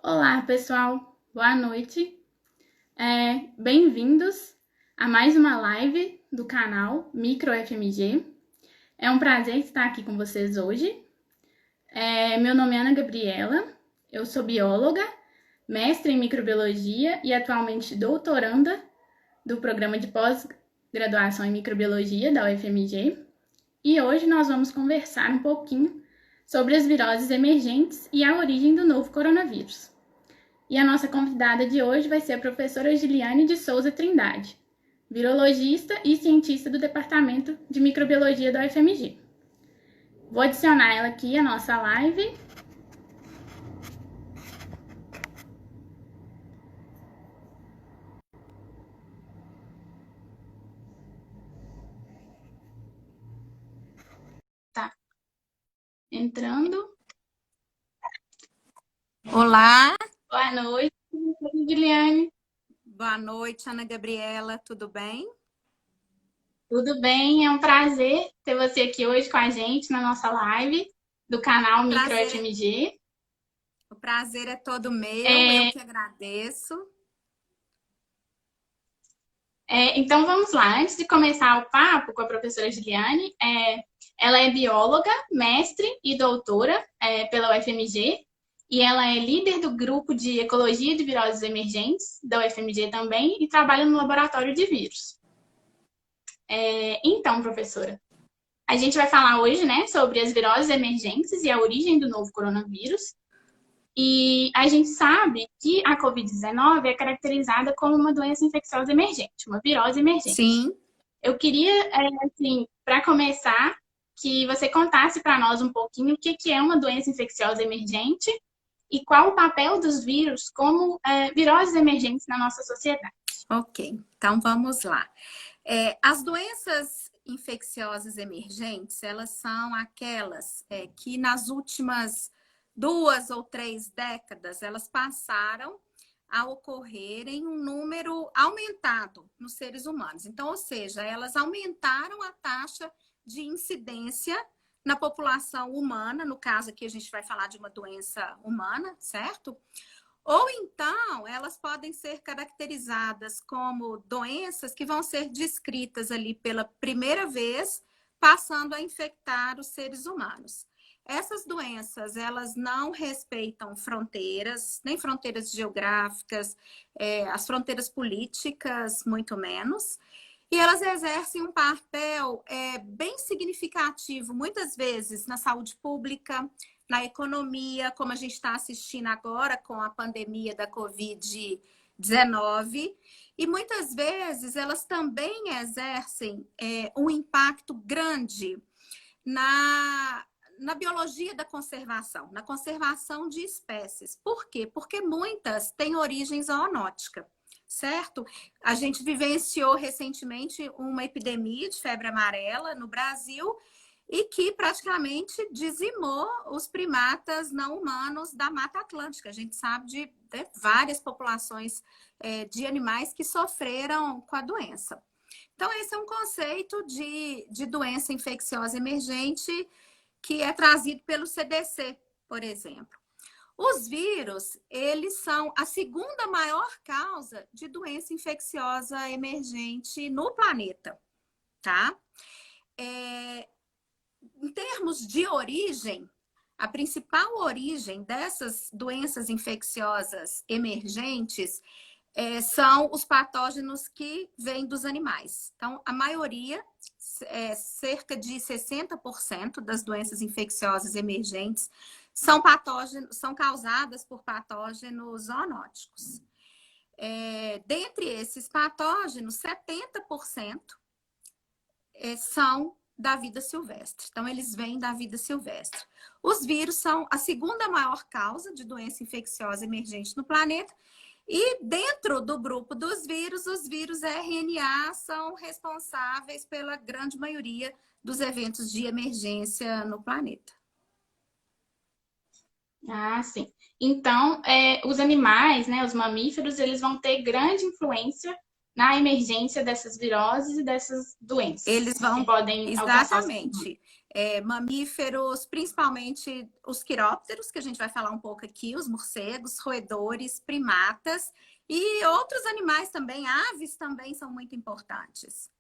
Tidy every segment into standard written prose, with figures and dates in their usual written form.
Olá, pessoal. Boa noite. Bem-vindos a mais uma live do canal Micro FMG. É um prazer estar aqui com vocês hoje. Meu nome é Ana Gabriela, eu sou bióloga, mestre em microbiologia e atualmente doutoranda do programa de pós-graduação em microbiologia da UFMG. E hoje nós vamos conversar um pouquinho sobre as viroses emergentes e a origem do novo coronavírus. E a nossa convidada de hoje vai ser a professora Giliane de Souza Trindade, virologista e cientista do Departamento de Microbiologia da UFMG. Vou adicionar ela aqui à nossa live. Tá entrando. Olá. Boa noite, Giliane. Boa noite, Ana Gabriela. Tudo bem? Tudo bem, é um prazer ter você aqui hoje com a gente na nossa live do canal Micro FMG. O prazer é todo meu, eu que agradeço. Então vamos lá, antes de começar o papo com a professora Giliane, ela é bióloga, mestre e doutora pela UFMG, e ela é líder do grupo de Ecologia de Viroses Emergentes da UFMG também e trabalha no laboratório de vírus. Então, professora, a gente vai falar hoje, né, sobre as viroses emergentes e a origem do novo coronavírus. E a gente sabe que a Covid-19 é caracterizada como uma doença infecciosa emergente, uma virose emergente. Sim. Eu queria, assim, para começar, que você contasse para nós um pouquinho o que é uma doença infecciosa emergente e qual o papel dos vírus como viroses emergentes na nossa sociedade. Ok, então vamos lá. As doenças infecciosas emergentes, elas são aquelas que nas últimas 2 ou 3 décadas, elas passaram a ocorrer em um número aumentado nos seres humanos. Então, ou seja, elas aumentaram a taxa de incidência na população humana, no caso aqui a gente vai falar de uma doença humana, certo? Ou então, elas podem ser caracterizadas como doenças que vão ser descritas ali pela primeira vez, passando a infectar os seres humanos. Essas doenças, elas não respeitam fronteiras, nem fronteiras geográficas, as fronteiras políticas, muito menos. E elas exercem um papel bem significativo, muitas vezes, na saúde pública, na economia, como a gente está assistindo agora com a pandemia da Covid-19. E muitas vezes elas também exercem um impacto grande na biologia da conservação, na conservação de espécies. Por quê? Porque muitas têm origem zoonótica, certo? A gente vivenciou recentemente uma epidemia de febre amarela no Brasil e que praticamente dizimou os primatas não humanos da Mata Atlântica. A gente sabe de várias populações de animais que sofreram com a doença. Então, esse é um conceito de doença infecciosa emergente que é trazido pelo CDC, por exemplo. Os vírus, eles são a segunda maior causa de doença infecciosa emergente no planeta, tá? Em termos de origem, a principal origem dessas doenças infecciosas emergentes são os patógenos que vêm dos animais. Então, a maioria, cerca de 60% das doenças infecciosas emergentes são causadas por patógenos zoonóticos. Dentre esses patógenos, 70% são da vida silvestre. Então, eles vêm da vida silvestre. Os vírus são a segunda maior causa de doença infecciosa emergente no planeta. E dentro do grupo dos vírus, os vírus RNA são responsáveis pela grande maioria dos eventos de emergência no planeta. Ah, sim. Então, os animais, né, os mamíferos, eles vão ter grande influência na emergência dessas viroses e dessas doenças. Eles vão, que podem exatamente. mamíferos, principalmente os quirópteros, que a gente vai falar um pouco aqui, os morcegos, roedores, primatas e outros animais também, aves também são muito importantes.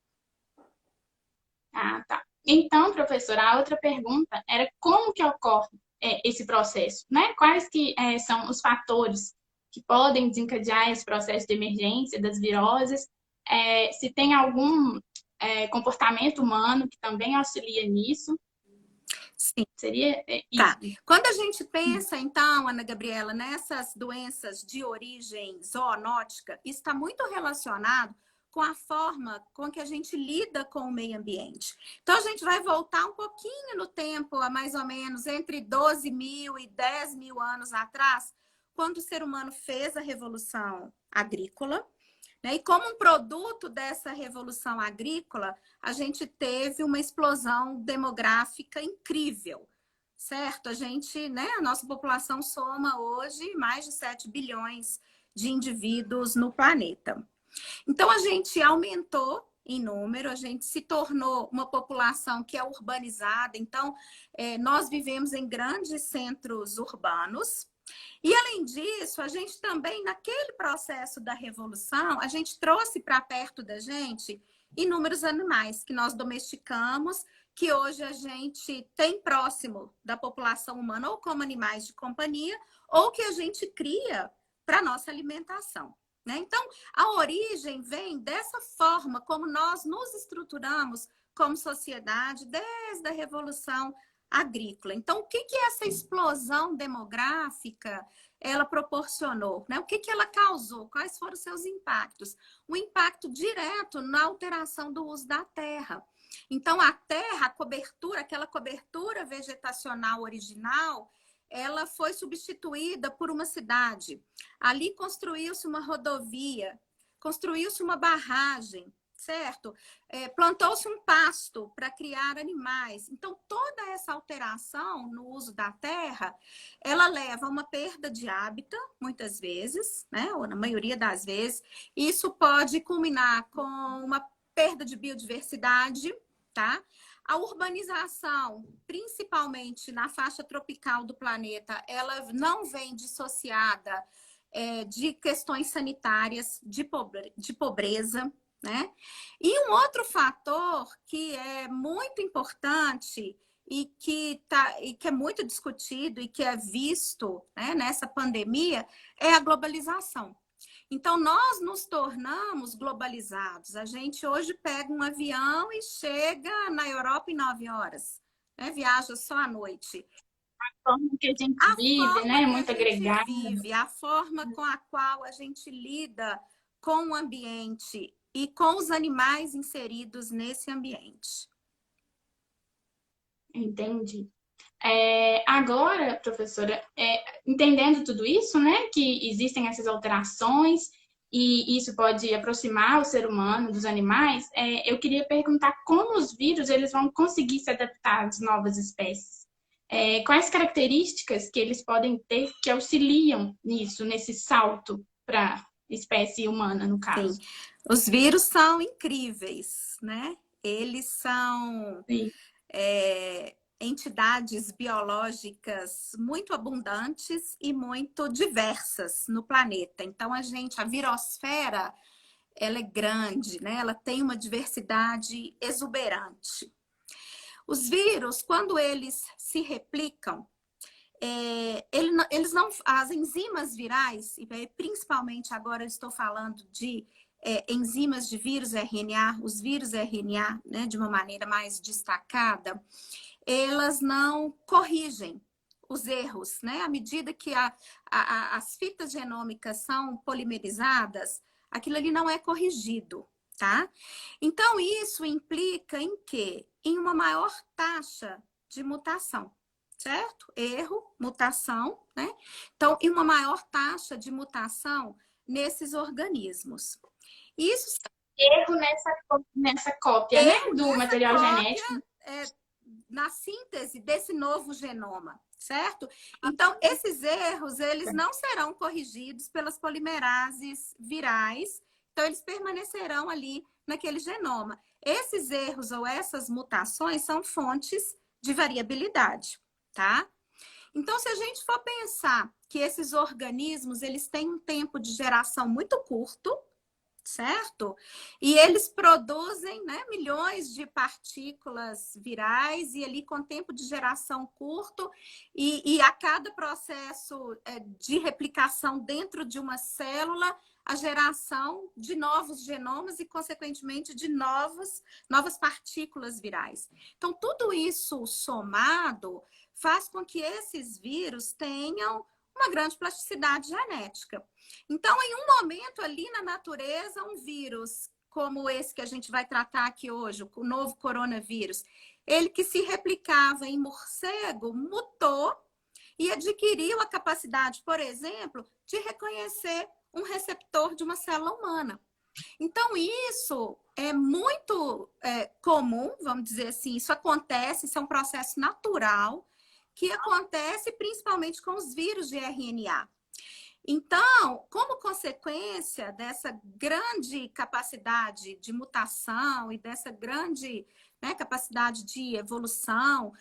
Ah, tá. Então, professora, a outra pergunta era como que ocorre esse processo, né? Quais que são os fatores que podem desencadear esse processo de emergência das viroses? Se tem algum comportamento humano que também auxilia nisso? Sim. Seria Tá. isso. Quando a gente pensa, então, Ana Gabriela, nessas doenças de origem zoonótica, isso está muito relacionado com a forma com que a gente lida com o meio ambiente. Então, a gente vai voltar um pouquinho no tempo, a mais ou menos entre 12 mil e 10 mil anos atrás, quando o ser humano fez a Revolução Agrícola, né? E como um produto dessa Revolução Agrícola, a gente teve uma explosão demográfica incrível. Certo? A gente, né, a nossa população soma hoje mais de 7 bilhões de indivíduos no planeta. Então, a gente aumentou em número, a gente se tornou uma população que é urbanizada. Então, nós vivemos em grandes centros urbanos. E, além disso, a gente também, naquele processo da revolução, a gente trouxe para perto da gente inúmeros animais que nós domesticamos, que hoje a gente tem próximo da população humana, ou como animais de companhia, ou que a gente cria para nossa alimentação. Né? Então, a origem vem dessa forma como nós nos estruturamos como sociedade desde a Revolução Agrícola. Então, o que essa explosão demográfica ela proporcionou? Né? O que ela causou? Quais foram os seus impactos? O impacto direto na alteração do uso da terra. Então, a terra, a cobertura, aquela cobertura vegetacional original, ela foi substituída por uma cidade. Ali construiu-se uma rodovia, construiu-se uma barragem, certo? Plantou-se um pasto para criar animais. Então, toda essa alteração no uso da terra, ela leva a uma perda de hábitat, muitas vezes, né? Ou na maioria das vezes. Isso pode culminar com uma perda de biodiversidade, tá? A urbanização, principalmente na faixa tropical do planeta, ela não vem dissociada de questões sanitárias, de pobreza, né? E um outro fator que é muito importante e que é muito discutido e que é visto, né, nessa pandemia é a globalização. Então, nós nos tornamos globalizados. A gente hoje pega um avião e chega na Europa em 9 horas, né? Viaja só à noite. A forma que a gente A vive, forma né? que a Muito gente agregada. vive, a forma com a qual a gente lida com o ambiente e com os animais inseridos nesse ambiente. Entendi. Agora, professora, entendendo tudo isso, né, que existem essas alterações e isso pode aproximar o ser humano dos animais, eu queria perguntar como os vírus eles vão conseguir se adaptar às novas espécies. Quais características que eles podem ter que auxiliam nisso, nesse salto para a espécie humana, no caso? Sim. Os vírus são incríveis, né? Eles são entidades biológicas muito abundantes e muito diversas no planeta. Então, a virosfera, ela é grande, né? Ela tem uma diversidade exuberante. Os vírus, quando eles se replicam, as enzimas virais, e principalmente agora eu estou falando de enzimas de vírus RNA, os vírus RNA, né, de uma maneira mais destacada, elas não corrigem os erros, né? À medida que as fitas genômicas são polimerizadas, aquilo ali não é corrigido, tá? Então, isso implica em quê? Em uma maior taxa de mutação, certo? Erro, mutação, né? Então, em uma maior taxa de mutação nesses organismos. Isso Erro nessa cópia, né, do material genético. Na síntese desse novo genoma, certo? Então, esses erros, eles não serão corrigidos pelas polimerases virais, então eles permanecerão ali naquele genoma. Esses erros ou essas mutações são fontes de variabilidade, tá? Então, se a gente for pensar que esses organismos, eles têm um tempo de geração muito curto, certo? E eles produzem, né, milhões de partículas virais e ali com tempo de geração curto e a cada processo de replicação dentro de uma célula, a geração de novos genomas e, consequentemente, de novas partículas virais. Então, tudo isso somado faz com que esses vírus tenham uma grande plasticidade genética. Então, em um momento ali na natureza, um vírus como esse que a gente vai tratar aqui hoje, o novo coronavírus, ele que se replicava em morcego, mutou e adquiriu a capacidade, por exemplo, de reconhecer um receptor de uma célula humana. Então, isso é muito comum, vamos dizer assim, isso acontece, isso é um processo natural que acontece principalmente com os vírus de RNA. Então, como consequência dessa grande capacidade de mutação e dessa grande, né, capacidade de evolução,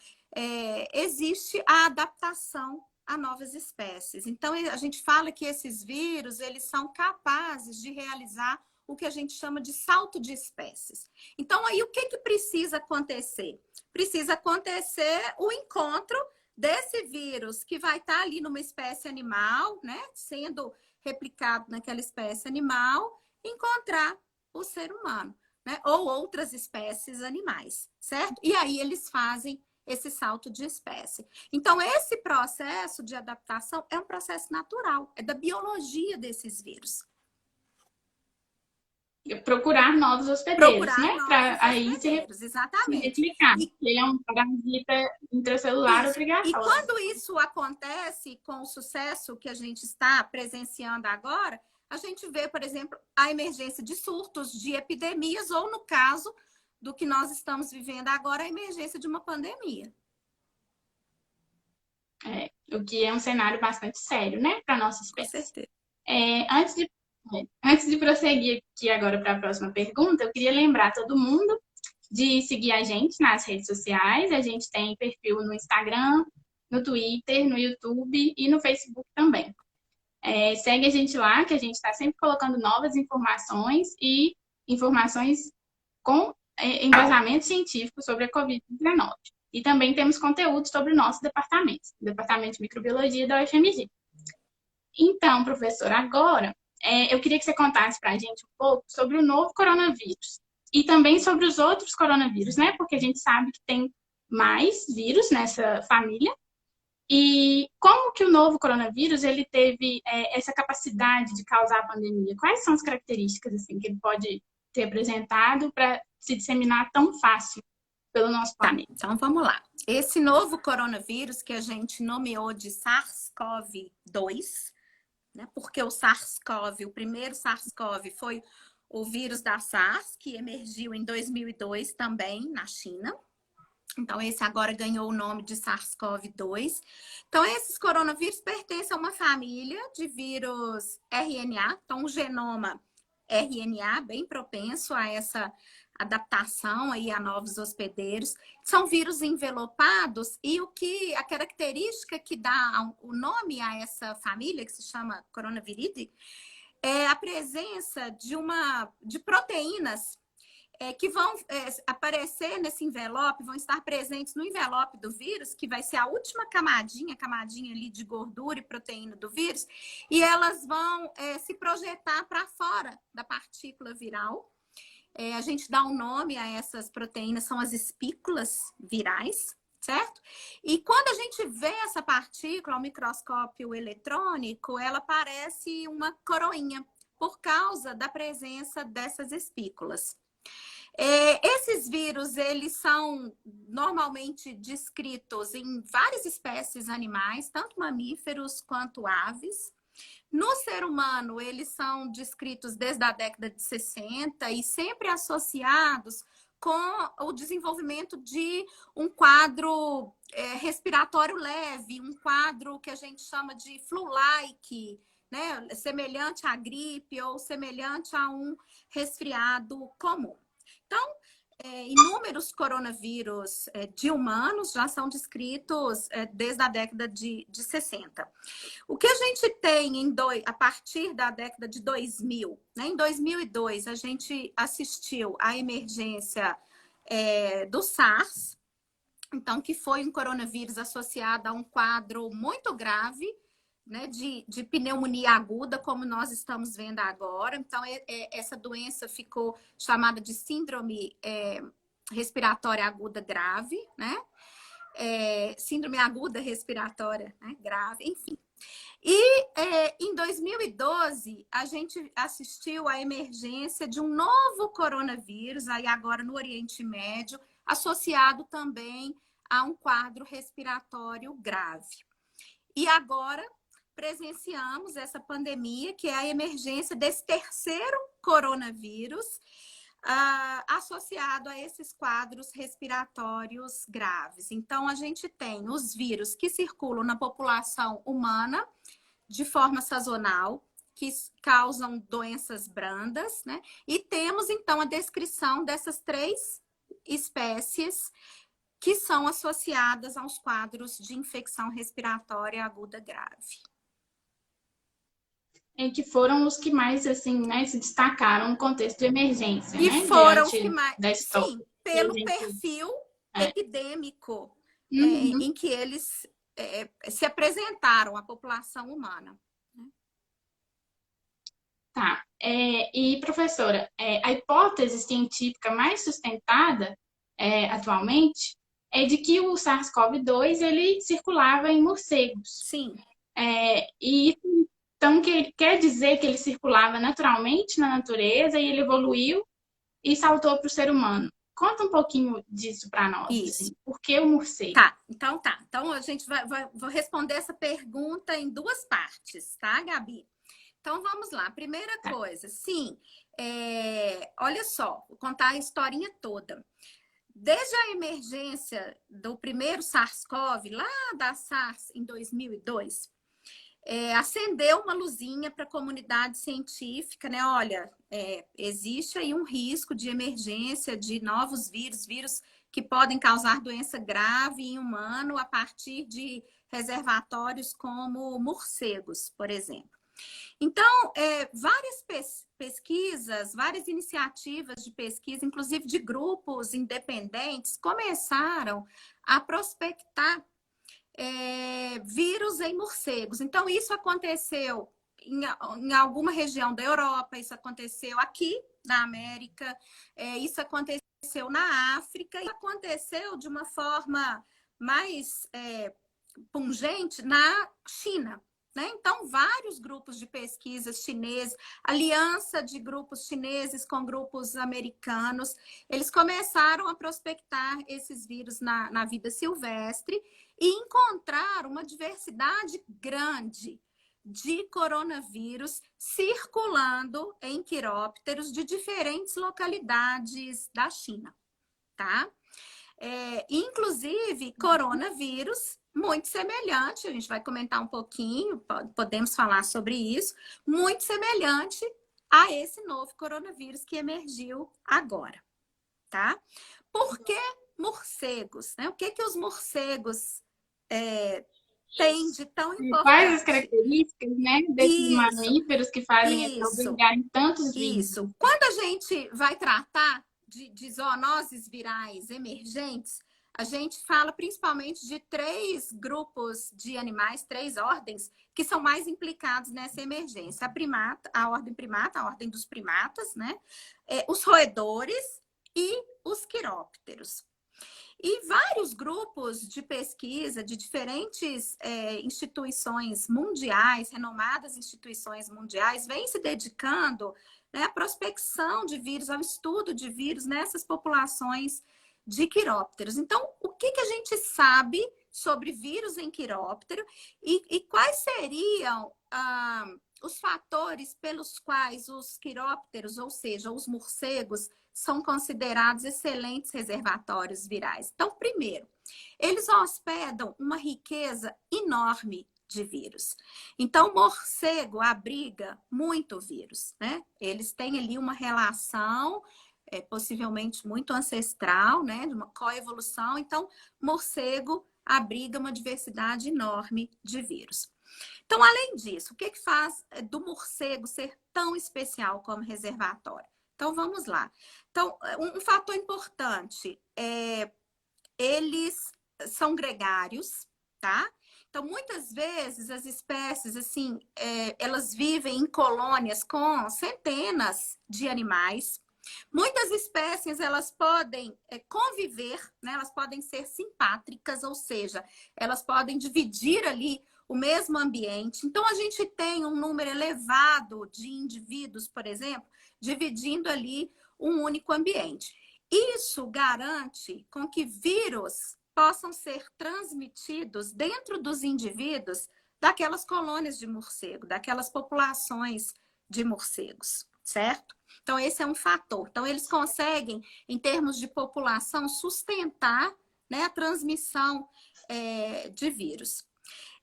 existe a adaptação a novas espécies. Então, a gente fala que esses vírus, eles são capazes de realizar o que a gente chama de salto de espécies. Então, aí o que precisa acontecer? Precisa acontecer o encontro desse vírus que vai estar ali numa espécie animal, né, sendo replicado naquela espécie animal, encontrar o ser humano, né, ou outras espécies animais, certo? E aí eles fazem esse salto de espécie. Então, esse processo de adaptação é um processo natural, é da biologia desses vírus. Procurar novos hospedeiros, né? Para aí se exatamente. replicar. Ele é um parasita intracelular obrigatório. E quando isso acontece com o sucesso que a gente está presenciando agora, a gente vê, por exemplo, a emergência de surtos, de epidemias, ou no caso do que nós estamos vivendo agora, a emergência de uma pandemia. O que é um cenário bastante sério, né, para a nossa espécie. Com certeza. Antes de prosseguir aqui agora para a próxima pergunta, eu queria lembrar todo mundo de seguir a gente nas redes sociais. A gente tem perfil no Instagram, no Twitter, no YouTube e no Facebook também. Segue a gente lá, que a gente está sempre colocando novas informações e informações com embasamento científico sobre a Covid-19. E também temos conteúdo sobre o nosso departamento, o Departamento de Microbiologia da UFMG. Então, professor, agora eu queria que você contasse para a gente um pouco sobre o novo coronavírus e também sobre os outros coronavírus, né? Porque a gente sabe que tem mais vírus nessa família. E como que o novo coronavírus ele teve essa capacidade de causar a pandemia? Quais são as características assim, que ele pode ter apresentado para se disseminar tão fácil pelo nosso planeta? Então, vamos lá. Esse novo coronavírus que a gente nomeou de SARS-CoV-2, né? Porque o SARS-CoV, o primeiro SARS-CoV foi o vírus da SARS, que emergiu em 2002 também na China. Então, esse agora ganhou o nome de SARS-CoV-2. Então, esses coronavírus pertencem a uma família de vírus RNA. Então, o genoma RNA, bem propenso a essa adaptação aí a novos hospedeiros. São vírus envelopados e a característica que dá o nome a essa família, que se chama coronaviridae, é a presença de proteínas que vão aparecer nesse envelope, vão estar presentes no envelope do vírus, que vai ser a última camadinha ali de gordura e proteína do vírus, e elas vão se projetar para fora da partícula viral. A gente dá um nome a essas proteínas, são as espículas virais, certo? E quando a gente vê essa partícula ao microscópio eletrônico, ela parece uma coroinha, por causa da presença dessas espículas. Esses vírus, eles são normalmente descritos em várias espécies animais, tanto mamíferos quanto aves. No ser humano, eles são descritos desde a década de 60 e sempre associados com o desenvolvimento de um quadro respiratório leve, um quadro que a gente chama de flu-like, né? Semelhante à gripe ou semelhante a um resfriado comum. Então, inúmeros coronavírus de humanos já são descritos desde a década de 60. O que a gente tem a partir da década de 2000, né? Em 2002, a gente assistiu à emergência do SARS, então, que foi um coronavírus associado a um quadro muito grave, né, de pneumonia aguda, como nós estamos vendo agora. Então, essa doença ficou chamada de síndrome respiratória aguda grave, né? Síndrome aguda respiratória, né, grave, enfim. E em 2012, a gente assistiu à emergência de um novo coronavírus, aí agora no Oriente Médio, associado também a um quadro respiratório grave. E agora presenciamos essa pandemia, que é a emergência desse terceiro coronavírus, associado a esses quadros respiratórios graves. Então, a gente tem os vírus que circulam na população humana de forma sazonal, que causam doenças brandas, né? E temos, então, a descrição dessas 3 espécies que são associadas aos quadros de infecção respiratória aguda grave. Que foram os que mais, assim, né, se destacaram no contexto de emergência, E né? foram os que mais... Da história. Sim, pelo perfil epidêmico em que eles se apresentaram à população humana. Tá. E, professora, a hipótese científica mais sustentada atualmente é de que o SARS-CoV-2 ele circulava em morcegos. Sim. E isso, então, quer dizer que ele circulava naturalmente na natureza e ele evoluiu e saltou para o ser humano. Conta um pouquinho disso para nós. Isso. Assim, por que o morcego? Tá. Então, a gente vou responder essa pergunta em 2 partes, tá, Gabi? Então, vamos lá. Primeira coisa, sim, olha só, vou contar a historinha toda. Desde a emergência do primeiro SARS-CoV, lá da SARS em 2002, acendeu uma luzinha para a comunidade científica, né? Olha, existe aí um risco de emergência de novos vírus que podem causar doença grave em humano a partir de reservatórios como morcegos, por exemplo. Então, várias pesquisas, várias iniciativas de pesquisa, inclusive de grupos independentes, começaram a prospectar vírus em morcegos. Então, isso aconteceu em alguma região da Europa, isso aconteceu aqui na América, isso aconteceu na África, e aconteceu de uma forma mais pungente na China. Né? Então, vários grupos de pesquisas chineses, aliança de grupos chineses com grupos americanos, eles começaram a prospectar esses vírus na vida silvestre e encontrar uma diversidade grande de coronavírus circulando em quirópteros de diferentes localidades da China, tá? Inclusive, coronavírus muito semelhante, a gente vai comentar um pouquinho, podemos falar sobre isso, muito semelhante a esse novo coronavírus que emergiu agora, tá? Por que morcegos? Né? O que os morcegos têm de tão importante? Quais as características, né, desses mamíferos que fazem eles brilharem tantos vírus? Isso. Quando a gente vai tratar de zoonoses virais emergentes, a gente fala principalmente de 3 grupos de animais, 3 ordens, que são mais implicados nessa emergência. A ordem primata, a ordem dos primatas, né? Os roedores e os quirópteros. E vários grupos de pesquisa de diferentes instituições mundiais, renomadas instituições mundiais, vêm se dedicando, né, à prospecção de vírus, ao estudo de vírus nessas populações de quirópteros. Então, o que a gente sabe sobre vírus em quiróptero e quais seriam os fatores pelos quais os quirópteros, ou seja, os morcegos, são considerados excelentes reservatórios virais? Então, primeiro, eles hospedam uma riqueza enorme de vírus. Então, o morcego abriga muito vírus, né? Eles têm ali uma relação possivelmente muito ancestral, né, de uma coevolução. Então, morcego abriga uma diversidade enorme de vírus. Então, além disso, o que faz do morcego ser tão especial como reservatório? Então, vamos lá. Então, um fator importante eles são gregários, tá? Então, muitas vezes, as espécies, assim, elas vivem em colônias com centenas de animais. Muitas espécies, elas podem conviver, né? Elas podem ser simpátricas, ou seja, elas podem dividir ali o mesmo ambiente. Então, a gente tem um número elevado de indivíduos, por exemplo, dividindo ali um único ambiente. Isso garante com que vírus possam ser transmitidos dentro dos indivíduos daquelas colônias de morcego, daquelas populações de morcegos, certo? Então, esse é um fator. Então, eles conseguem, em termos de população, sustentar, né, a transmissão de vírus.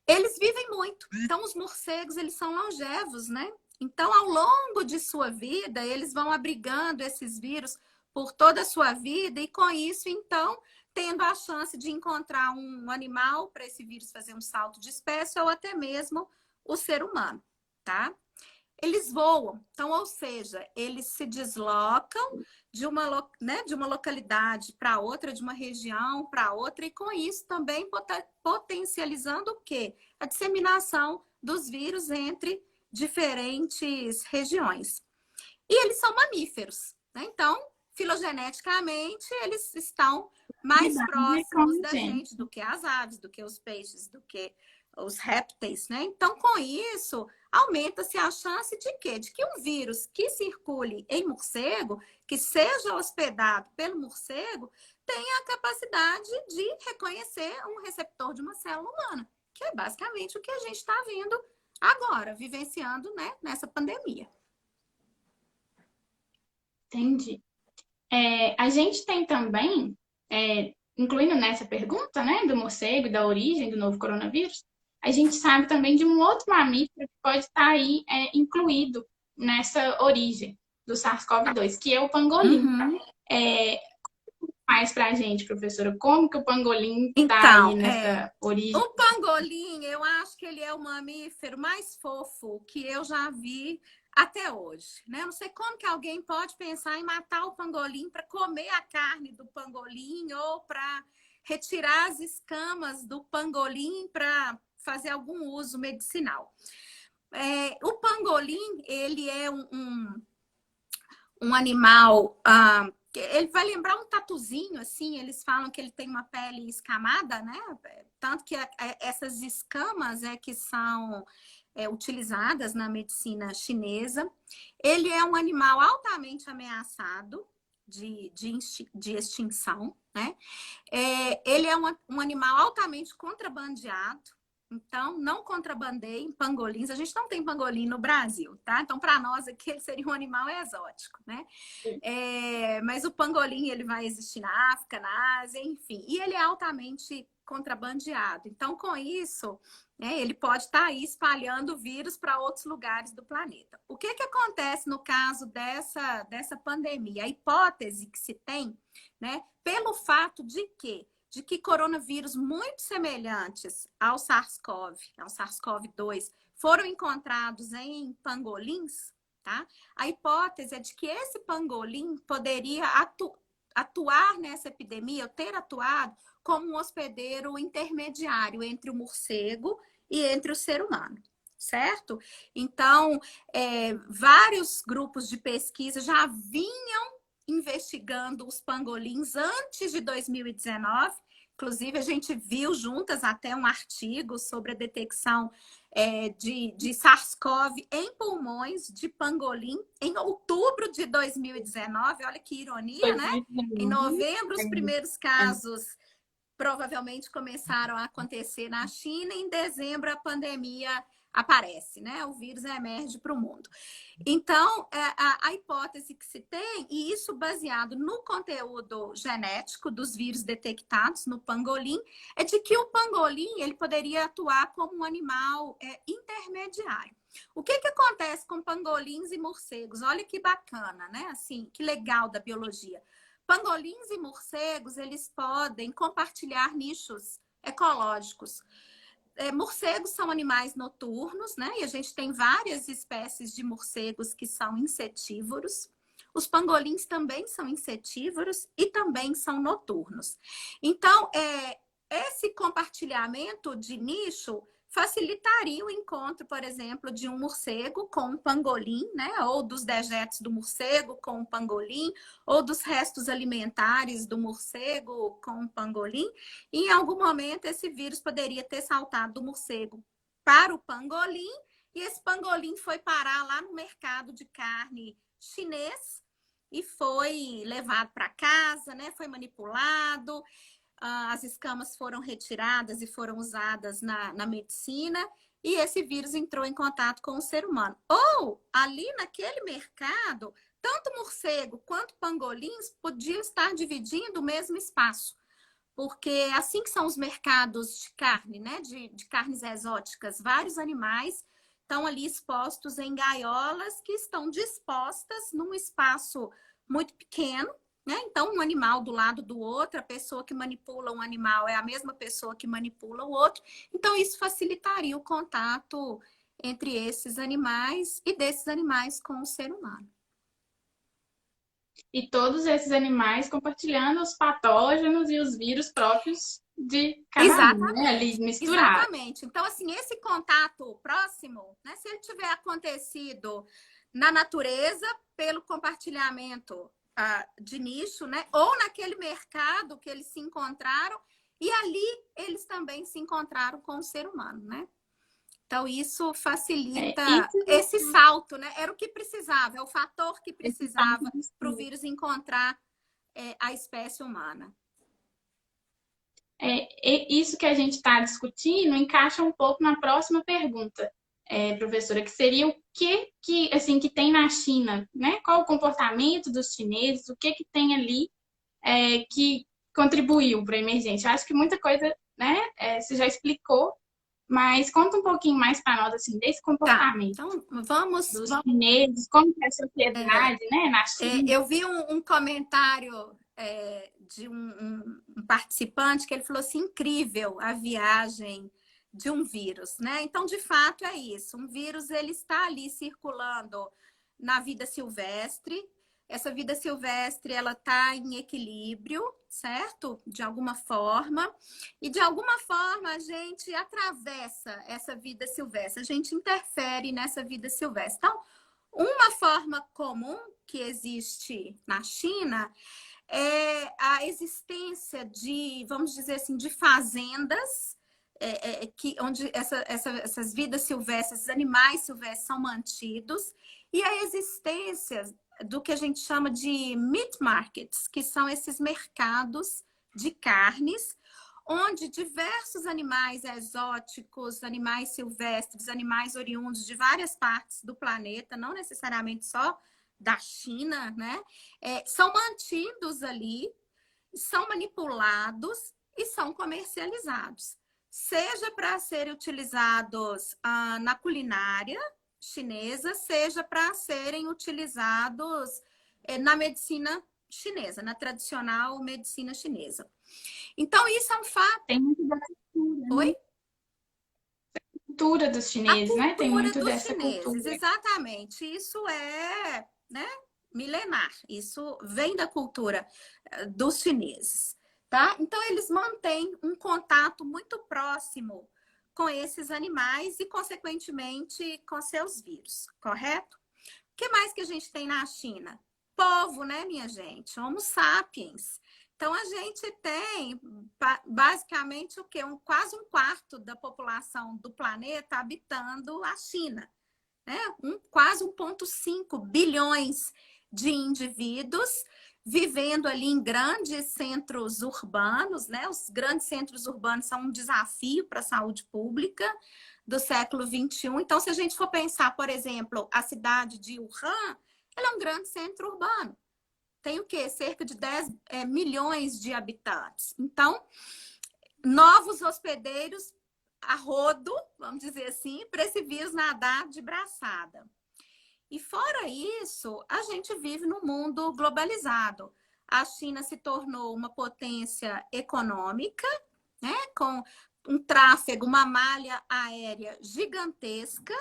Eles vivem muito. Então, os morcegos, eles são longevos, né? Então, ao longo de sua vida, eles vão abrigando esses vírus por toda a sua vida e, com isso, então, tendo a chance de encontrar um animal para esse vírus fazer um salto de espécie ou até mesmo o ser humano, tá? Eles voam, então, ou seja, eles se deslocam de uma localidade para outra, de uma região para outra, e com isso também potencializando o quê? A disseminação dos vírus entre diferentes regiões. E eles são mamíferos, né? Então, filogeneticamente, eles estão mais próximos da gente do que as aves, do que os peixes, do que os répteis, né? Então, com isso, aumenta-se a chance de quê? De que um vírus que circule em morcego, que seja hospedado pelo morcego, tenha a capacidade de reconhecer um receptor de uma célula humana, que é basicamente o que a gente está vendo agora, vivenciando, né, nessa pandemia. Entendi. A gente tem também, incluindo nessa pergunta, né, do morcego e da origem do novo coronavírus, a gente sabe também de um outro mamífero que pode estar aí incluído nessa origem do SARS-CoV-2, que é o pangolim. Uhum. Mais pra gente, professora, como que o pangolim tá Então, aí nessa origem? o pangolim, eu acho que ele é o mamífero mais fofo que eu já vi até hoje, né? Eu não sei como que alguém pode pensar em matar o pangolim para comer a carne do pangolim ou para retirar as escamas do pangolim para fazer algum uso medicinal. O pangolim, ele é um animal... ele vai lembrar um tatuzinho, assim, eles falam que ele tem uma pele escamada, né? Tanto que essas escamas que são utilizadas na medicina chinesa. Ele é um animal altamente ameaçado de extinção, né? Ele é um animal altamente contrabandeado. Então, não contrabandeiem pangolins. A gente não tem pangolim no Brasil, tá? Então, para nós aqui, ele seria um animal exótico, né? Mas o pangolim, ele vai existir na África, na Ásia, enfim. E ele é altamente contrabandeado. Então, com isso, ele pode estar aí espalhando vírus para outros lugares do planeta. O que acontece no caso dessa pandemia? A hipótese que se tem, né? Pelo fato de que coronavírus muito semelhantes ao SARS-CoV, ao SARS-CoV-2, foram encontrados em pangolins, tá? A hipótese é de que esse pangolim poderia atuar nessa epidemia, ou ter atuado como um hospedeiro intermediário entre o morcego e entre o ser humano, certo? Então, vários grupos de pesquisa já vinham investigando os pangolins antes de 2019. Inclusive, a gente viu juntas até um artigo sobre a detecção de SARS-CoV em pulmões de pangolim em outubro de 2019. Olha que ironia, né? Em novembro, os primeiros casos provavelmente começaram a acontecer na China, e em dezembro a pandemia aparece, né? O vírus emerge para o mundo. Então, a hipótese que se tem, e isso baseado no conteúdo genético dos vírus detectados no pangolim, é de que o pangolim ele poderia atuar como um animal intermediário intermediário. O que acontece com pangolins e morcegos? Olha que bacana, né? Assim, que legal da biologia. Pangolins e morcegos, eles podem compartilhar nichos ecológicos. Morcegos são animais noturnos, né? E a gente tem várias espécies de morcegos que são insetívoros. Os pangolins também são insetívoros e também são noturnos. Então, esse compartilhamento de nicho facilitaria o encontro, por exemplo, de um morcego com um pangolim, né? Ou dos dejetos do morcego com um pangolim, ou dos restos alimentares do morcego com um pangolim. E em algum momento, esse vírus poderia ter saltado do morcego para o pangolim, e esse pangolim foi parar lá no mercado de carne chinês e foi levado para casa, né? Foi manipulado. As escamas foram retiradas e foram usadas na medicina, e esse vírus entrou em contato com o ser humano. Ou, ali naquele mercado, tanto morcego quanto pangolins podiam estar dividindo o mesmo espaço. Porque assim que são os mercados de carne, né, de carnes exóticas, vários animais estão ali expostos em gaiolas que estão dispostas num espaço muito pequeno, né? Então, um animal do lado do outro, a pessoa que manipula um animal é a mesma pessoa que manipula o outro. Então, isso facilitaria o contato entre esses animais e desses animais com o ser humano. E todos esses animais compartilhando os patógenos e os vírus próprios de cada um, né? Ali misturados. Exatamente. Então, assim, esse contato próximo, né? Se ele tiver acontecido na natureza, pelo compartilhamento de nicho, né? Ou naquele mercado que eles se encontraram, e ali eles também se encontraram com o ser humano, né? Então, isso facilita esse salto, né? Era o que precisava, é o fator que precisava para o vírus encontrar a espécie humana. Isso que a gente está discutindo encaixa um pouco na próxima pergunta, professora, que seria o que tem na China, né? Qual o comportamento dos chineses, o que tem ali que contribuiu para a emergência. Eu acho que muita coisa, né, você já explicou, mas conta um pouquinho mais para nós, assim, desse comportamento. Tá, então, vamos dos chineses, como que é a sociedade, né, na China. Eu vi um comentário de um participante que ele falou assim, incrível a viagem de um vírus, né? Então, de fato, é isso. Um vírus, ele está ali circulando na vida silvestre. Essa vida silvestre, ela está em equilíbrio, certo? De alguma forma. E, de alguma forma, a gente atravessa essa vida silvestre. A gente interfere nessa vida silvestre. Então, uma forma comum que existe na China é a existência de, vamos dizer assim, de fazendas onde essas vidas silvestres, esses animais silvestres são mantidos, e a existência do que a gente chama de meat markets, que são esses mercados de carnes, onde diversos animais exóticos, animais silvestres, animais oriundos de várias partes do planeta, não necessariamente só da China, né? São mantidos ali, são manipulados e são comercializados. Seja para serem utilizados na culinária chinesa, seja para serem utilizados na medicina chinesa, na tradicional medicina chinesa. Então, isso é um fato. Tem muito da cultura, né? Oi? A cultura dos chineses, né? Tem muito dessa cultura. Exatamente. Isso é, né, milenar. Isso vem da cultura dos chineses, tá? Então, eles mantêm um contato muito próximo com esses animais e, consequentemente, com seus vírus, correto? O que mais que a gente tem na China? Povo, né, minha gente? Homo sapiens. Então, a gente tem basicamente o quê? Quase um quarto da população do planeta habitando a China. Né? Quase 1,5 bilhões de indivíduos vivendo ali em grandes centros urbanos. Né? Os grandes centros urbanos são um desafio para a saúde pública do século XXI. Então, se a gente for pensar, por exemplo, a cidade de Wuhan, ela é um grande centro urbano. Tem o quê? Cerca de 10 milhões de habitantes. Então, novos hospedeiros a rodo, vamos dizer assim, para esse vírus nadar de braçada. E fora isso, a gente vive num mundo globalizado. A China se tornou uma potência econômica, né, com um tráfego, uma malha aérea gigantesca.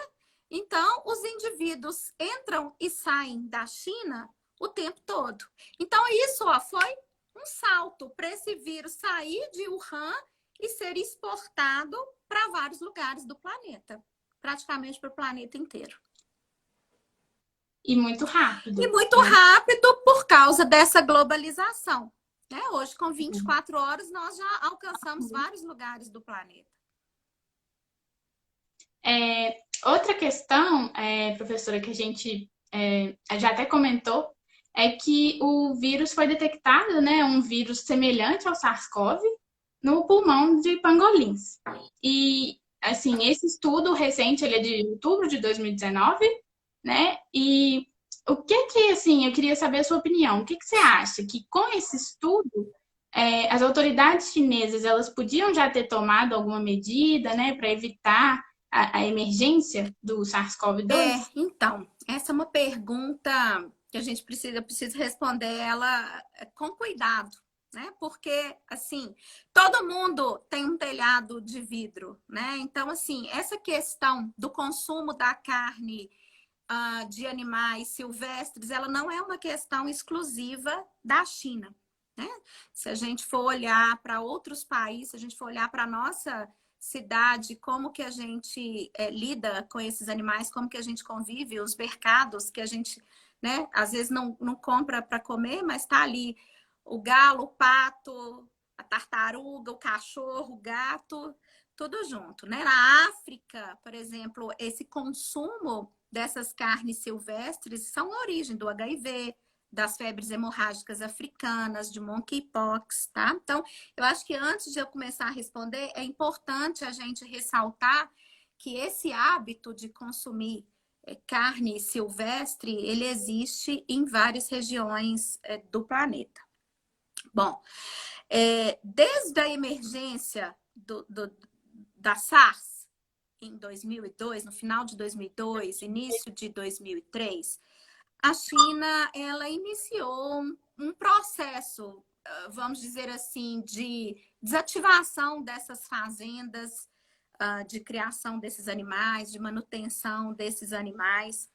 Então, os indivíduos entram e saem da China o tempo todo. Então, isso foi um salto para esse vírus sair de Wuhan e ser exportado para vários lugares do planeta, praticamente para o planeta inteiro. E muito rápido. E muito rápido por causa dessa globalização. Né? Hoje, com 24 horas, nós já alcançamos vários lugares do planeta. Outra questão, professora, que a gente já até comentou, é que o vírus foi detectado, né, um vírus semelhante ao SARS-CoV, no pulmão de pangolins. E, assim, esse estudo recente, ele é de outubro de 2019, né, e o que, assim, eu queria saber a sua opinião, o que você acha que com esse estudo, as autoridades chinesas, elas podiam já ter tomado alguma medida, né, para evitar a emergência do SARS-CoV-2? Então, essa é uma pergunta que a gente precisa responder ela com cuidado, né? Porque, assim, todo mundo tem um telhado de vidro, né? Então, assim, essa questão do consumo da carne de animais silvestres, ela não é uma questão exclusiva da China, né? Se a gente for olhar para outros países, se a gente for olhar para a nossa cidade, como que a gente lida com esses animais, como que a gente convive, os mercados que a gente, né, às vezes não compra para comer, mas está ali o galo, o pato, a tartaruga, o cachorro, o gato, tudo junto, né? Na África, por exemplo, esse consumo dessas carnes silvestres são a origem do HIV, das febres hemorrágicas africanas, de monkeypox, tá? Então, eu acho que antes de eu começar a responder, é importante a gente ressaltar que esse hábito de consumir carne silvestre, ele existe em várias regiões do planeta. Bom, desde a emergência da SARS, em 2002, no final de 2002, início de 2003, a China, ela iniciou um processo, vamos dizer assim, de desativação dessas fazendas, de criação desses animais, de manutenção desses animais.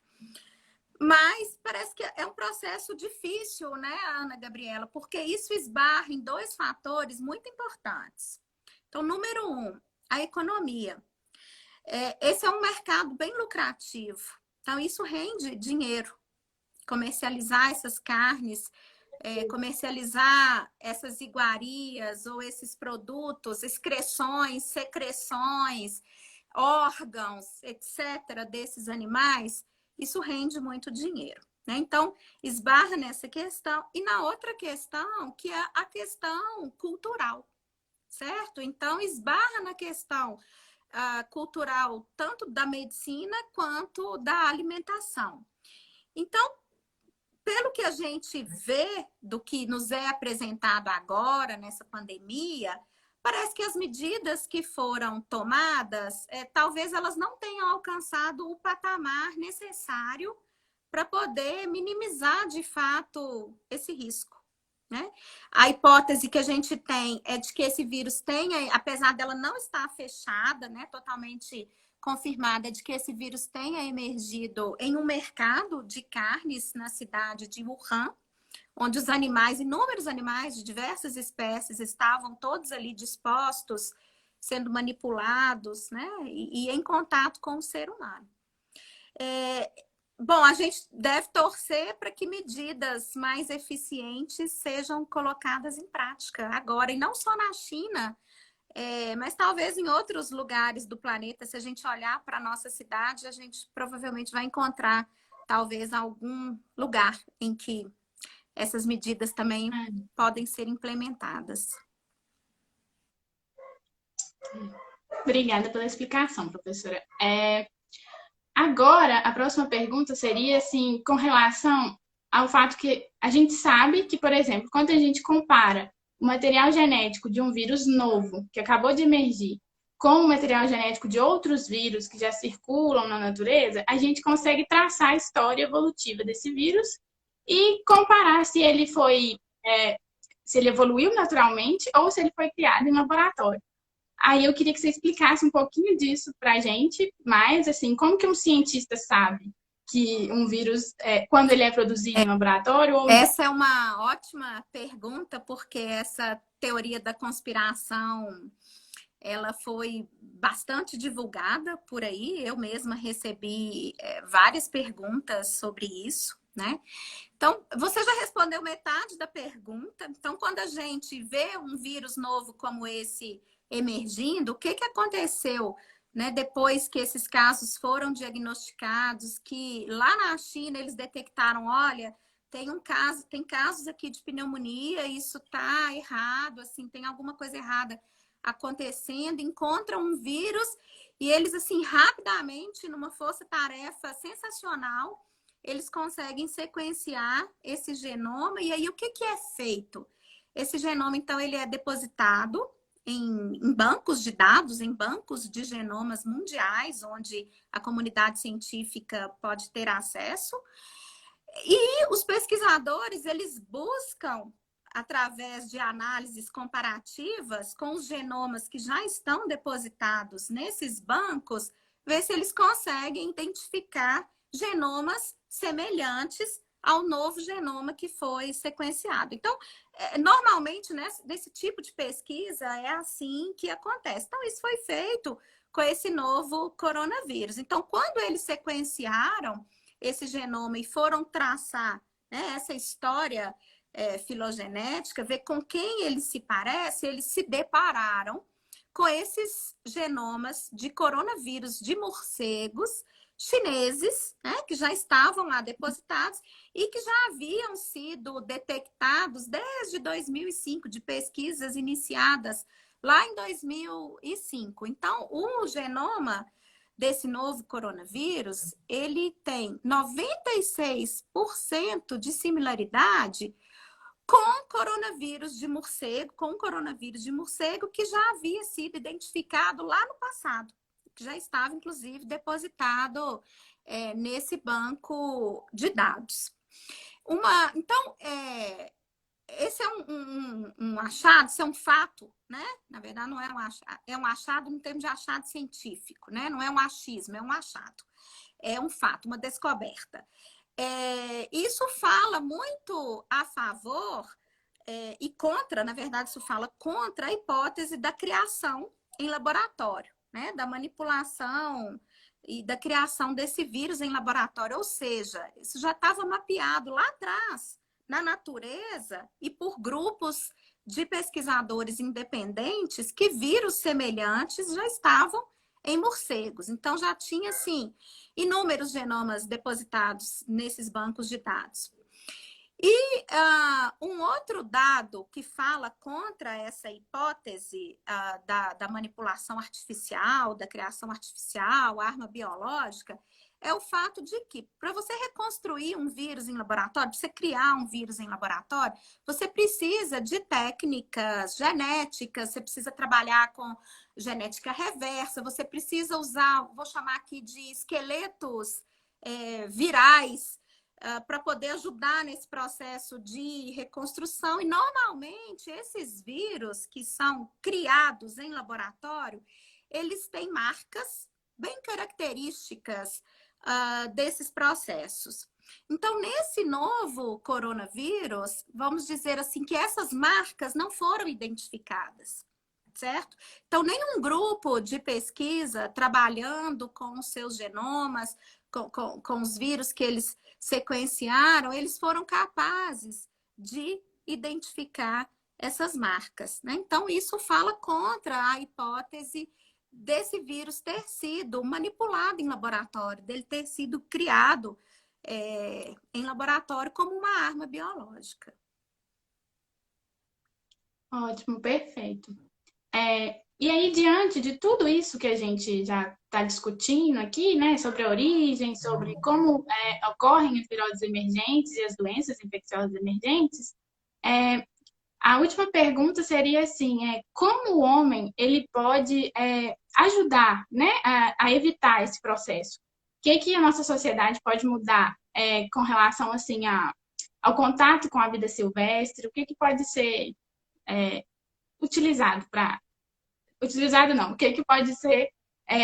Mas parece que é um processo difícil, né, Ana Gabriela? Porque isso esbarra em dois fatores muito importantes. Então, número 1, a economia. Esse é um mercado bem lucrativo. Então, isso rende dinheiro. Comercializar essas carnes, comercializar essas iguarias ou esses produtos, excreções, secreções, órgãos, etc., desses animais, isso rende muito dinheiro. Né? Então, esbarra nessa questão. E na outra questão, que é a questão cultural, certo? Então, esbarra na questão cultural, tanto da medicina quanto da alimentação. Então, pelo que a gente vê do que nos é apresentado agora, nessa pandemia, parece que as medidas que foram tomadas, talvez elas não tenham alcançado o patamar necessário para poder minimizar, de fato, esse risco. Né? A hipótese que a gente tem é de que esse vírus tenha, apesar dela não estar fechada, né, totalmente confirmada, de que esse vírus tenha emergido em um mercado de carnes na cidade de Wuhan, onde os animais, inúmeros animais de diversas espécies, estavam todos ali dispostos, sendo manipulados, né, e em contato com o ser humano. Bom, a gente deve torcer para que medidas mais eficientes sejam colocadas em prática agora, e não só na China, mas talvez em outros lugares do planeta. Se a gente olhar para a nossa cidade, a gente provavelmente vai encontrar talvez algum lugar em que essas medidas também podem ser implementadas. Obrigada pela explicação, professora. Agora, a próxima pergunta seria, assim, com relação ao fato que a gente sabe que, por exemplo, quando a gente compara o material genético de um vírus novo, que acabou de emergir, com o material genético de outros vírus que já circulam na natureza, a gente consegue traçar a história evolutiva desse vírus e comparar se ele foi, se ele evoluiu naturalmente ou se ele foi criado em laboratório. Aí eu queria que você explicasse um pouquinho disso para a gente, mas assim, como que um cientista sabe que um vírus, quando ele é produzido em laboratório ou não? Essa é uma ótima pergunta, porque essa teoria da conspiração, ela foi bastante divulgada por aí. Eu mesma recebi várias perguntas sobre isso, né? Então, você já respondeu metade da pergunta. Então, quando a gente vê um vírus novo como esse emergindo, o que que aconteceu, né, depois que esses casos foram diagnosticados, que lá na China eles detectaram, olha, tem casos aqui de pneumonia, isso tá errado, assim, tem alguma coisa errada acontecendo, encontram um vírus e eles, assim, rapidamente, numa força-tarefa sensacional, eles conseguem sequenciar esse genoma. E aí, o que que é feito? Esse genoma, então, ele é depositado em bancos de dados, em bancos de genomas mundiais, onde a comunidade científica pode ter acesso. E os pesquisadores, eles buscam, através de análises comparativas com os genomas que já estão depositados nesses bancos, ver se eles conseguem identificar genomas semelhantes ao novo genoma que foi sequenciado. Então, normalmente, nesse tipo de pesquisa, é assim que acontece. Então, isso foi feito com esse novo coronavírus. Então, quando eles sequenciaram esse genoma e foram traçar, né, essa história filogenética, ver com quem ele se parece, eles se depararam com esses genomas de coronavírus de morcegos chineses, né, que já estavam lá depositados e que já haviam sido detectados desde 2005, de pesquisas iniciadas lá em 2005. Então, o genoma desse novo coronavírus, ele tem 96% de similaridade com coronavírus de morcego, que já havia sido identificado lá no passado, que já estava, inclusive, depositado nesse banco de dados. Então, esse é um achado, isso é um fato, né? Na verdade, não é um achado, é um achado no termo de achado científico, né? Não é um achismo, é um achado. É um fato, uma descoberta. Isso fala muito a favor e contra, na verdade, isso fala contra a hipótese da criação em laboratório, né? Da manipulação e da criação desse vírus em laboratório. Ou seja, isso já estava mapeado lá atrás, na natureza, e por grupos de pesquisadores independentes que vírus semelhantes já estavam em morcegos. Então, já tinha, assim, inúmeros genomas depositados nesses bancos de dados. E um outro dado que fala contra essa hipótese da manipulação artificial, da criação artificial, arma biológica, é o fato de que, para você reconstruir um vírus em laboratório, para você criar um vírus em laboratório, você precisa de técnicas genéticas, você precisa trabalhar com genética reversa, você precisa usar, vou chamar aqui de esqueletos virais, para poder ajudar nesse processo de reconstrução. E, normalmente, esses vírus que são criados em laboratório, eles têm marcas bem características desses processos. Então, nesse novo coronavírus, vamos dizer assim, que essas marcas não foram identificadas, certo? Então, nenhum grupo de pesquisa trabalhando com os seus genomas, com os vírus que eles sequenciaram, eles foram capazes de identificar essas marcas, né? Então, isso fala contra a hipótese desse vírus ter sido manipulado em laboratório, dele ter sido criado em laboratório como uma arma biológica. Ótimo, perfeito. E aí, diante de tudo isso que a gente já está discutindo aqui, né, sobre a origem, sobre como ocorrem as viroses emergentes e as doenças infecciosas emergentes, a última pergunta seria assim, como o homem ele pode ajudar, né, a evitar esse processo? O que a nossa sociedade pode mudar com relação assim ao contato com a vida silvestre? O que pode ser utilizado para utilizado não? O que pode ser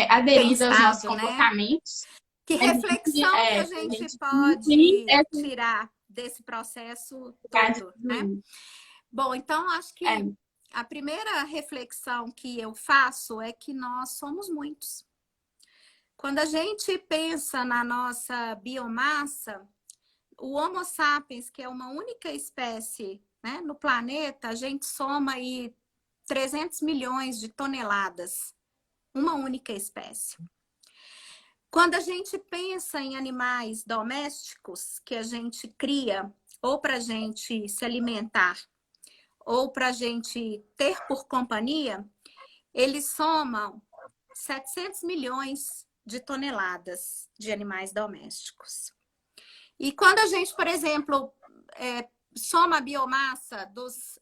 aderido aos nossos Pensado, né? comportamentos? Que A gente, reflexão que a pra gente gente diminuir pode tirar desse processo todo, né? Bom, então acho que a primeira reflexão que eu faço é que nós somos muitos. Quando a gente pensa na nossa biomassa, o Homo sapiens, que é uma única espécie, né, no planeta, a gente soma aí 300 milhões de toneladas, uma única espécie. Quando a gente pensa em animais domésticos que a gente cria ou para a gente se alimentar ou para a gente ter por companhia, eles somam 700 milhões de toneladas de animais domésticos. E quando a gente, por exemplo, soma a biomassa dos...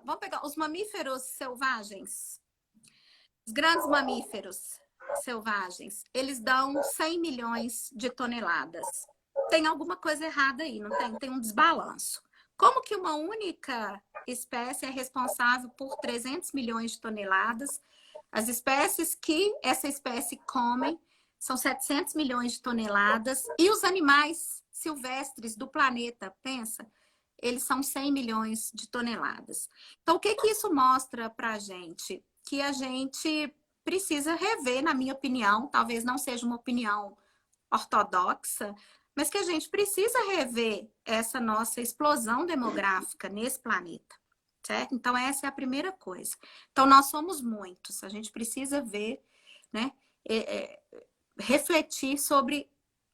vamos pegar os mamíferos selvagens, os grandes mamíferos selvagens, eles dão 100 milhões de toneladas. Tem alguma coisa errada aí, não tem? Tem um desbalanço. Como que uma única espécie é responsável por 300 milhões de toneladas? As espécies que essa espécie come são 700 milhões de toneladas. E os animais silvestres do planeta, pensa, eles são 100 milhões de toneladas. Então, o que isso mostra para a gente? Que a gente precisa rever, na minha opinião, talvez não seja uma opinião ortodoxa, mas que a gente precisa rever essa nossa explosão demográfica nesse planeta, certo? Então, essa é a primeira coisa. Então, nós somos muitos, a gente precisa ver, né, refletir sobre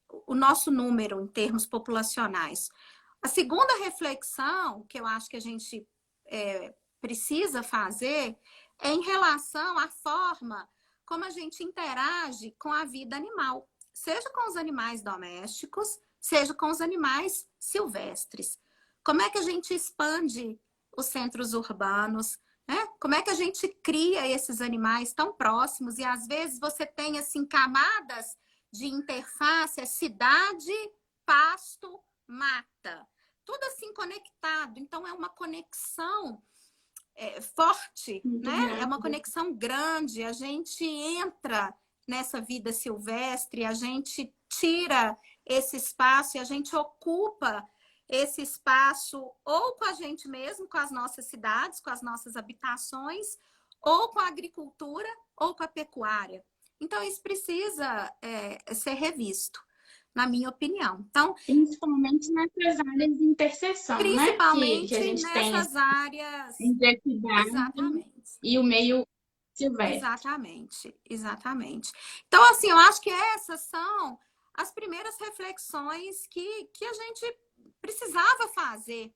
o nosso número em termos populacionais. A segunda reflexão que eu acho que a gente precisa fazer é em relação à forma como a gente interage com a vida animal, seja com os animais domésticos, seja com os animais silvestres. Como é que a gente expande os centros urbanos, né? Como é que a gente cria esses animais tão próximos e às vezes você tem assim camadas de interface, cidade, pasto, mata, tudo assim conectado. Então é uma conexão forte, né? É uma conexão grande. A gente entra nessa vida silvestre, a gente tira esse espaço e a gente ocupa esse espaço ou com a gente mesmo, com as nossas cidades, com as nossas habitações, ou com a agricultura, ou com a pecuária. Então, isso precisa ser revisto, na minha opinião. Então, principalmente nessas áreas de interseção, né? Que a gente tem nessas áreas. entre a cidade Exatamente. e o meio silvestre. Exatamente, exatamente. Então, assim, eu acho que essas são as primeiras reflexões que a gente precisava fazer,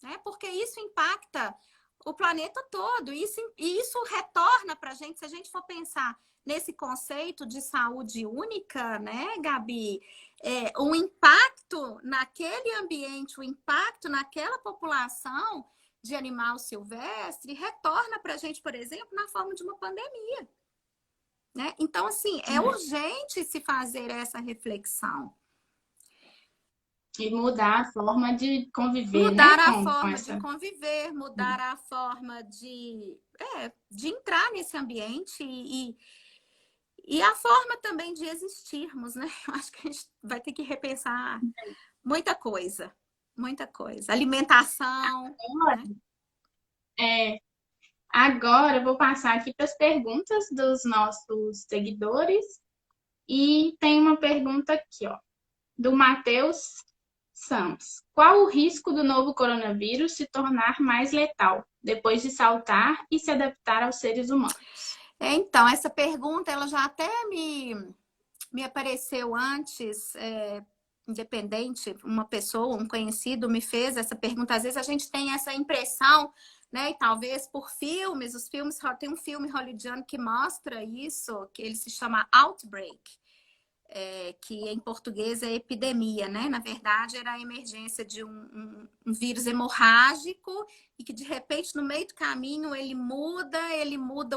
né? Porque isso impacta o planeta todo, e isso retorna para a gente, se a gente for pensar nesse conceito de saúde única, né, Gabi? O impacto naquele ambiente, o impacto naquela população de animal silvestre retorna para a gente, por exemplo, na forma de uma pandemia, né? Então, assim, é urgente se fazer essa reflexão. E mudar a forma de conviver, mudar né? a forma essa... de conviver, mudar a forma de entrar nesse ambiente e a forma também de existirmos, né? Eu acho que a gente vai ter que repensar muita coisa, muita coisa. Alimentação. Agora eu vou passar aqui para as perguntas dos nossos seguidores. E tem uma pergunta aqui, ó, do Matheus Santos. Qual o risco do novo coronavírus se tornar mais letal depois de saltar e se adaptar aos seres humanos? Então, essa pergunta ela já até me apareceu antes, independente, uma pessoa, um conhecido me fez essa pergunta. Às vezes a gente tem essa impressão, né? E talvez por filmes, tem um filme hollywoodiano que mostra isso, que ele se chama Outbreak. que em português é epidemia, né? Na verdade, era a emergência de um vírus hemorrágico e que, de repente, no meio do caminho, ele muda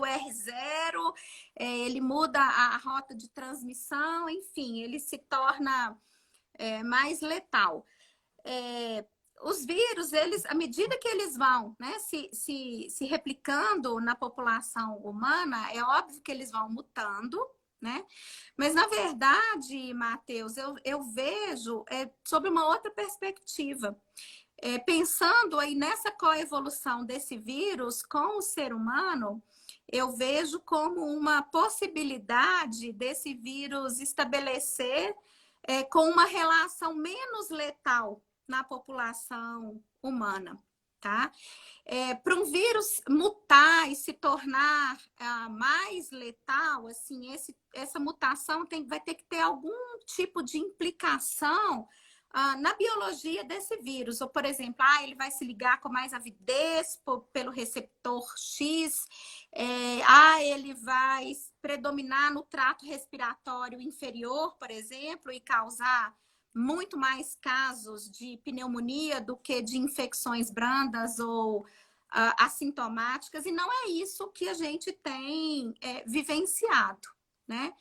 o R0, ele muda a rota de transmissão, enfim, ele se torna mais letal. Os vírus, eles, à medida que eles vão, né, se replicando na população humana, é óbvio que eles vão mutando, né? Mas, na verdade, Matheus, eu vejo sobre uma outra perspectiva. Pensando aí nessa coevolução desse vírus com o ser humano, eu vejo como uma possibilidade desse vírus estabelecer com uma relação menos letal na população humana, tá? Para um vírus mutar e se tornar mais letal, assim, essa mutação vai ter que ter algum tipo de implicação na biologia desse vírus. Ou, por exemplo, ele vai se ligar com mais avidez pelo receptor X, ele vai predominar no trato respiratório inferior, por exemplo, e causar muito mais casos de pneumonia do que de infecções brandas ou assintomáticas, e não é isso que a gente tem vivenciado, né?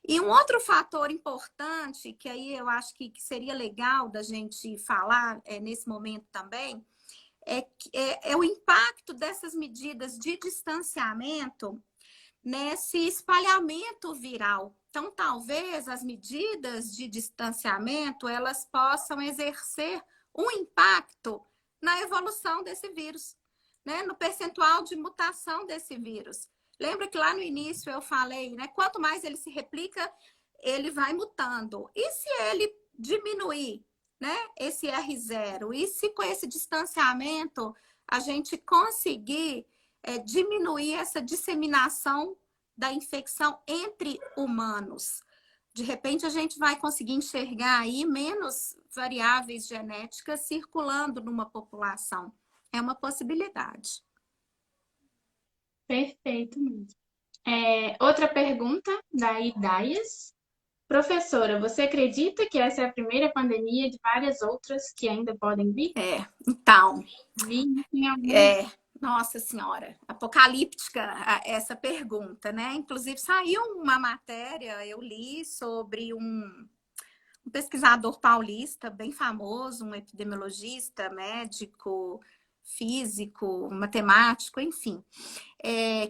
E um outro fator importante, que aí eu acho que seria legal da gente falar nesse momento também, é o impacto dessas medidas de distanciamento nesse espalhamento viral. Então, talvez as medidas de distanciamento elas possam exercer um impacto na evolução desse vírus, né? No percentual de mutação desse vírus. Lembra que lá no início eu falei, né? Quanto mais ele se replica, ele vai mutando. E se ele diminuir, né? Esse R0, e se com esse distanciamento a gente conseguir diminuir essa disseminação da infecção entre humanos. De repente, a gente vai conseguir enxergar aí menos variáveis genéticas circulando numa população. É uma possibilidade. Perfeito mesmo. Outra pergunta da Idaias. Professora, você acredita que essa é a primeira pandemia de várias outras que ainda podem vir? Então, Tem algum... Nossa Senhora, apocalíptica essa pergunta, né? Inclusive, saiu uma matéria, eu li sobre um pesquisador paulista bem famoso, um epidemiologista, médico, físico, matemático, enfim,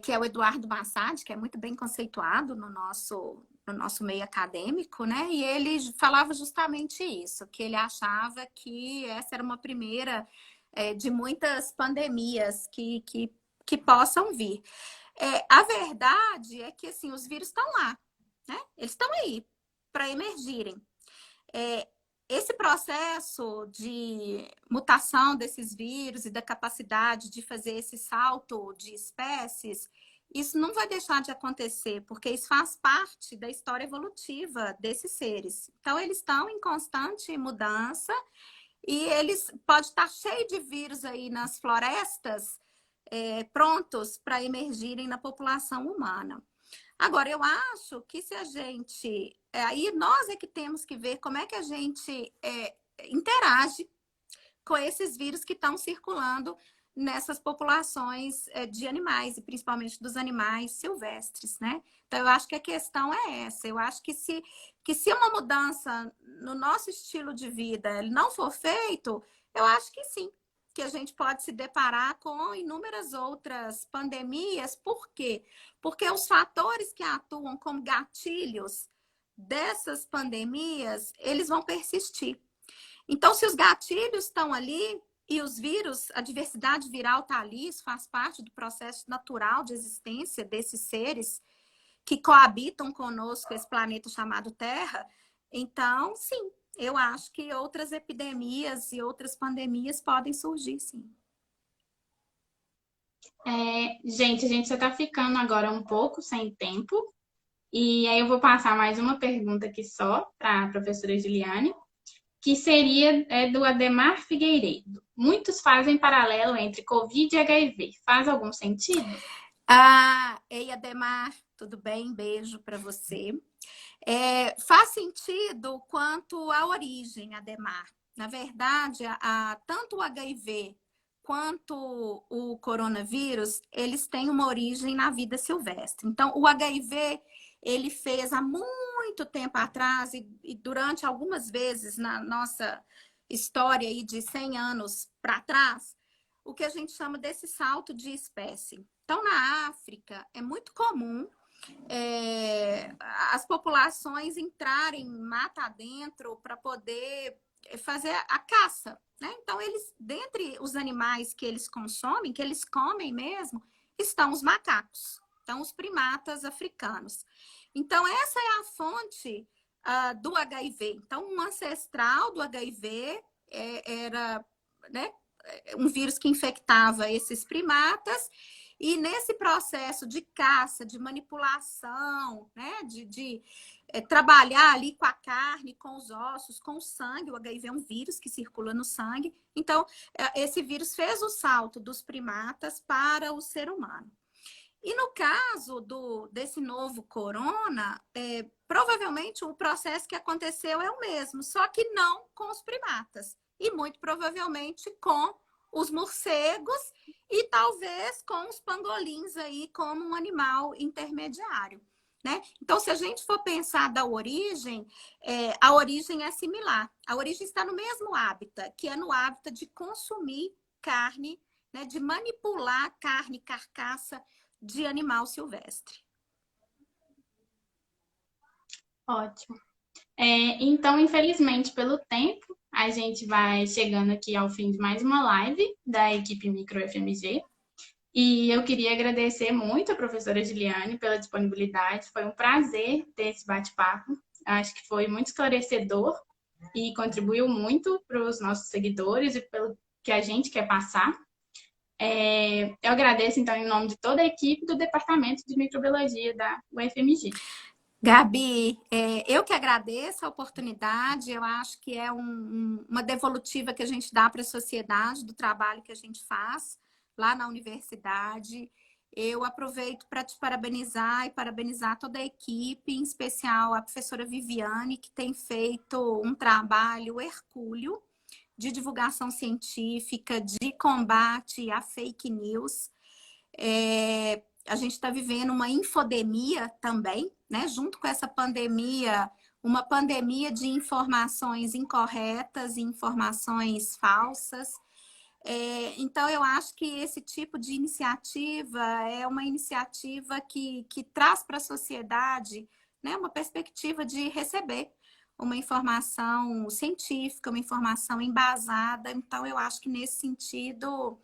que é o Eduardo Massad, que é muito bem conceituado no nosso meio acadêmico, né? E ele falava justamente isso, que ele achava que essa era uma primeira de muitas pandemias que possam vir. A verdade é que assim, os vírus estão lá, né? Eles estão aí para emergirem. Esse processo de mutação desses vírus e da capacidade de fazer esse salto de espécies, isso não vai deixar de acontecer, porque isso faz parte da história evolutiva desses seres. Então, eles estão em constante mudança e eles podem estar cheios de vírus aí nas florestas, prontos para emergirem na população humana. Agora, eu acho que se a gente... aí nós é que temos que ver como é que a gente interage com esses vírus que estão circulando nessas populações de animais, e principalmente dos animais silvestres, né? Então, eu acho que a questão é essa. Eu acho que se uma mudança no nosso estilo de vida não for feito, eu acho que sim, que a gente pode se deparar com inúmeras outras pandemias. Por quê? Porque os fatores que atuam como gatilhos dessas pandemias, eles vão persistir. Então, se os gatilhos estão ali e os vírus, a diversidade viral está ali, isso faz parte do processo natural de existência desses seres que coabitam conosco esse planeta chamado Terra, então, sim, eu acho que outras epidemias e outras pandemias podem surgir, sim. Gente, a gente já está ficando agora um pouco sem tempo. E aí eu vou passar mais uma pergunta aqui só para a professora Giliane, que seria do Ademar Figueiredo. Muitos fazem paralelo entre Covid e HIV. Faz algum sentido? Ei, Ademar, tudo bem? Beijo para você. Faz sentido quanto à origem, Ademar. Na verdade, tanto o HIV quanto o coronavírus, eles têm uma origem na vida silvestre. Então, o HIV, ele fez há muito tempo atrás e durante algumas vezes na nossa história aí de 100 anos para trás, o que a gente chama desse salto de espécie. Então, na África, é muito comum as populações entrarem mata adentro para poder fazer a caça, né? Então, dentre os animais que eles consomem, que eles comem mesmo, estão os macacos, então os primatas africanos. Então, essa é a fonte do HIV. Então, um ancestral do HIV era, né, um vírus que infectava esses primatas. E nesse processo de caça, de manipulação, né, de trabalhar ali com a carne, com os ossos, com o sangue, o HIV é um vírus que circula no sangue. Então, esse vírus fez o salto dos primatas para o ser humano. E no caso desse novo corona, provavelmente o processo que aconteceu é o mesmo, só que não com os primatas. E muito provavelmente com os morcegos e talvez com os pangolins aí como um animal intermediário, né? Então, se a gente for pensar da origem, a origem é similar. A origem está no mesmo hábitat, que é no hábitat de consumir carne, né? De manipular carne, carcaça de animal silvestre. Ótimo. Então, infelizmente, pelo tempo, a gente vai chegando aqui ao fim de mais uma live da equipe Micro FMG. E eu queria agradecer muito a professora Giliane pela disponibilidade. Foi um prazer ter esse bate-papo. Acho que foi muito esclarecedor e contribuiu muito para os nossos seguidores e pelo que a gente quer passar. Eu agradeço, então, em nome de toda a equipe do Departamento de Microbiologia da UFMG. Gabi, eu que agradeço a oportunidade, eu acho que é uma devolutiva que a gente dá para a sociedade do trabalho que a gente faz lá na universidade. Eu aproveito para te parabenizar e parabenizar toda a equipe, em especial a professora Viviane, que tem feito um trabalho hercúleo de divulgação científica, de combate à fake news. A gente está vivendo uma infodemia também, né? Junto com essa pandemia, uma pandemia de informações incorretas e informações falsas. Então, eu acho que esse tipo de iniciativa é uma iniciativa que traz para a sociedade, né, uma perspectiva de receber uma informação científica, uma informação embasada. Então, eu acho que nesse sentido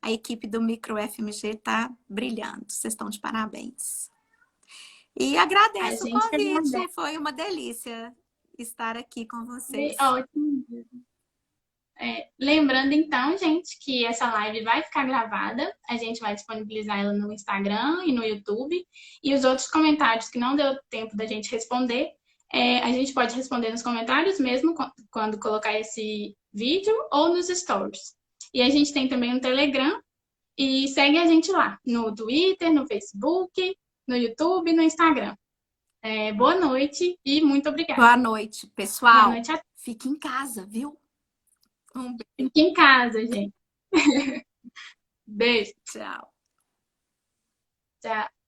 a equipe do Micro FMG está brilhando. Vocês estão de parabéns. E agradeço o convite. Foi uma delícia estar aqui com vocês. Ótimo. Lembrando, então, gente, que essa live vai ficar gravada. A gente vai disponibilizar ela no Instagram e no YouTube. E os outros comentários que não deu tempo da gente responder, a gente pode responder nos comentários mesmo quando colocar esse vídeo ou nos stories. E a gente tem também um Telegram e segue a gente lá no Twitter, no Facebook, no YouTube, no Instagram. Boa noite e muito obrigada. Boa noite, pessoal. Boa noite. Fique em casa, viu? Fique em casa, gente. Beijo. Tchau. Tchau.